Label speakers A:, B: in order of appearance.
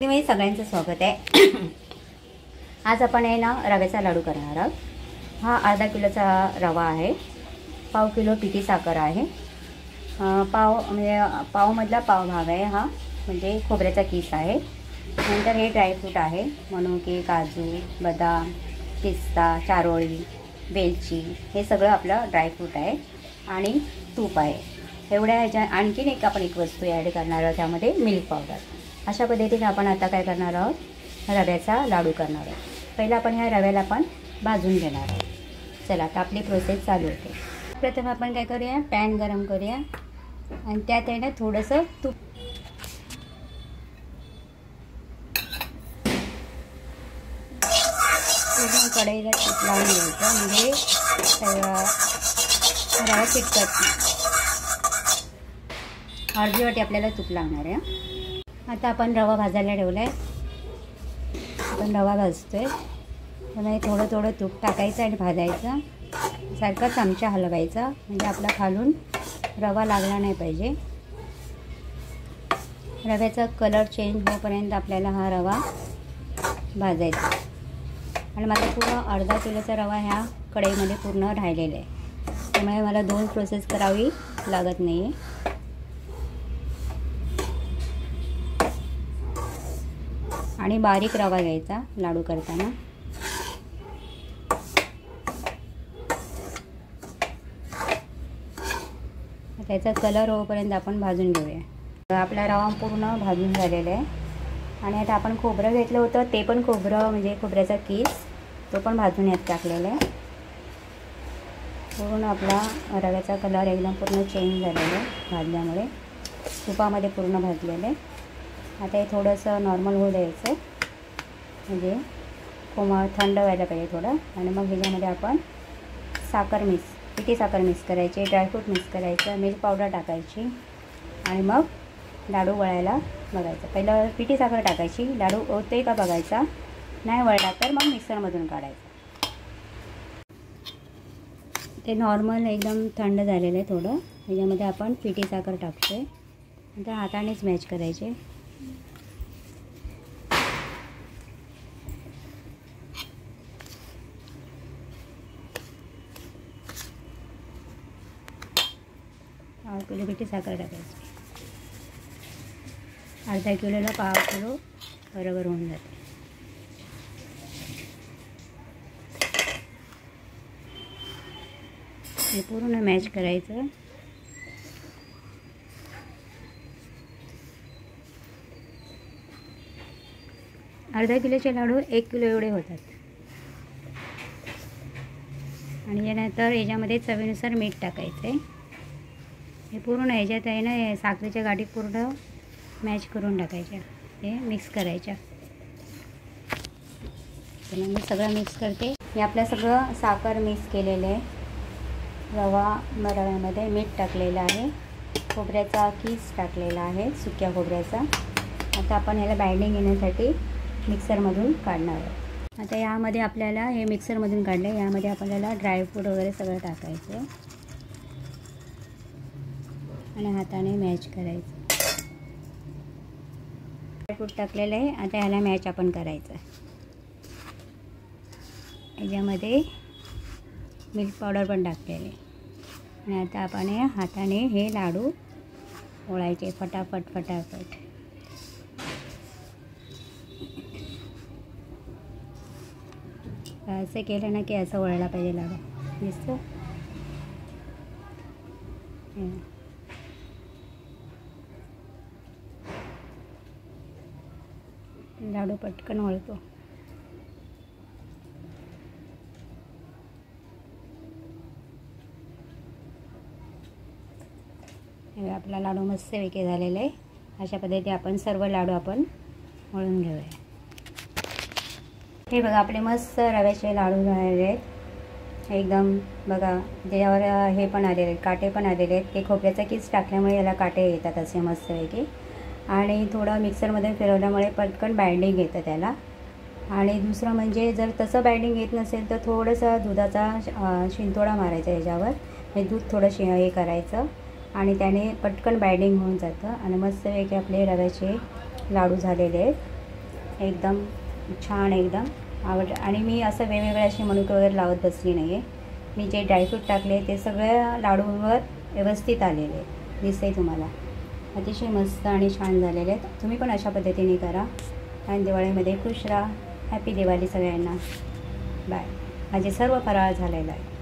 A: तुम्ही सगळ्यांचं स्वागत आहे। आज आपण आहे ना रव्याचा लाडू करणार आहोत। हा अर्धा किलोचा रवा आहे, पाव किलो पिठी साखर आहे, पावमधला पाव भाग आहे हा, म्हणजे खोबऱ्याचा किस आहे। नंतर हे ड्रायफ्रूट आहे, म्हणून की काजू, बदाम, पिस्ता, चारोळी, वेलची, हे सगळं आपलं ड्रायफ्रूट आहे आणि तूप आहे। एवढ्या ह्याच्या आणखीन आपण एक वस्तू ॲड करणार आहोत, त्यामध्ये मिल्क पावडर। अशा पद्धतीने आपण आता काय करणार आहोत, रव्याचा लाडू करणार आहोत। पहिला आपण ह्या रव्याला आपण भाजून घेणार आहोत। चला आता आपली प्रोसेस चालू होते। प्रथम आपण काय करूया, पॅन गरम करूया आणि त्यात आहे ना थोडंसं तूप, पूर्ण कढईला तूप लावून घ्यायचं, म्हणजे रवा चिटकत नाही। अर्धी वाटी आपल्याला तूप लागणार आहे। आता आपण रवा भाजायला ठेवला आहे, आपण रवा भाजतोय, त्यामुळे थोडं थोडं तूप टाकायचं आणि भाजायचं, सारखा चमचा हलवायचा, म्हणजे आपला खालून रवा लागला नाही पाहिजे। रव्याचा कलर चेंज होईपर्यंत आपल्याला हा रवा भाजायचा। आणि माझा पूर्ण अर्धा किलोचा रवा ह्या कढईमध्ये पूर्ण राहिलेला आहे, त्यामुळे मला दोन प्रोसेस करावी लागत नाही आहे। आणि बारीक रवा घ्यायचा लाडू करताना। त्याचा कलर होईपर्यंत आपण भाजून घेऊया। आपला रवा पूर्ण भाजून झालेला आहे। आणि आता आपण खोबरं घेतलं होतं, ते पण खोबरं म्हणजे खोबऱ्याचा किस, तो पण भाजून यात टाकलेला आहे। पूर्ण आपला रव्याचा कलर एकदम पूर्ण चेंज झालेला आहे भाजल्यामुळे, तुपामध्ये पूर्ण भाजलेलं आहे। आता हे थोडंसं नॉर्मल होऊ द्यायचं, म्हणजे थंड व्हायला पाहिजे थोडं। आणि मग ह्याच्यामध्ये आपण साखर पिठी साखर मिक्स करायची, ड्रायफ्रूट मिक्स करायचं, मिल्क पावडर टाकायची, आणि मग लाडू वळायला बघायचं। पहिलं पिठी साखर टाकायची, लाडू होतोय का बघायचा, नाही वळला तर मग मिक्सरमधून काढायचं। ते नॉर्मल एकदम थंड झालेलं आहे थोडं, ह्याच्यामध्ये आपण पिठी साखर टाकतोय, नंतर हातानेच मॅच करायचे। पाव किलो पिठी साखर टाकायची, अर्धा किलोला पाव किलो बरोबर होऊन जाते। हे पूर्ण मॅच करायचं। अर्धा किलोचे लाडू 1 किलो एवढे होतात। आणि यानंतर याच्यामध्ये चवीनुसार मीठ टाकायचं आहे। हे पूर्ण ह्याच्यात आहे ना साखरेच्या गाठी पूर्ण मॅच करून टाकायच्या, हे मिक्स करायच्या। चला मी सगळं मिक्स करते। हे आपलं सगळं साखर मिक्स केलेलं आहे, रव्यामध्ये मीठ टाकलेलं आहे, खोबऱ्याचा किस टाकलेला आहे, सुक्या खोबऱ्याचा। आता आपण ह्याला बाइंडिंग येण्यासाठी मिक्सरमधून काढणार आहोत। आता यामध्ये आपल्याला हे मिक्सरमधून काढलं, यामध्ये आपल्याला ड्रायफ्रूट वगैरे सगळं टाकायचं आणि हाताने मॅच करायचं। ड्रायफ्रूट टाकलेलं आहे, आता ह्याला मॅच आपण करायचं। याच्यामध्ये मिल्क पावडर पण टाकलेले, आणि आता आपण हाताने हे लाडू ओळायचे फटाफट फटाफट। असं केलं ना की असं वळला पाहिजे लाडू, दिसतं? लाडू पटकन वळतो। आपला लाडू मस्त वेगळे झालेले आहे। अशा पद्धतीने आपण सर्व लाडू आपण वळून घेऊया। हे बघा आपले मस्त रव्याचे लाडू झालेले आहेत एकदम। बघा त्याच्यावर हे पण आलेले आहेत, काटे पण आलेले आहेत। हे खोबऱ्याचा किस टाकल्यामुळे याला काटे येतात असे मस्त वेगळे, आणि थोडं मिक्सरमध्ये फिरवल्यामुळे पटकन बाइंडिंग येतं त्याला। आणि दुसरं म्हणजे जर तसं बाइंडिंग येत नसेल तर थोडंसं दुधाचा शिंतोडा मारायचा याच्यावर, हे दूध थोडं हे करायचं, आणि त्याने पटकन बाइंडिंग होऊन जातं, आणि मस्त वेगळे आपले रव्याचे लाडू झालेले आहेत। एकदम छान एकदम आवड. आणि मी असं वेगवेगळे असे मनुके वगैरे लावत बसली नाही आहे. मी जे ड्रायफ्रूट टाकले ते सगळ्या लाडूंवर व्यवस्थित आलेले दिसते तुम्हाला. अतिशय मस्त आणि छान झालेले आहेत. तुम्ही पण अशा पद्धतीने करा आणि दिवाळीमध्ये खुश राहा. हॅपी दिवाळी सगळ्यांना. बाय. माझे सर्व फराळ झालेला आहे.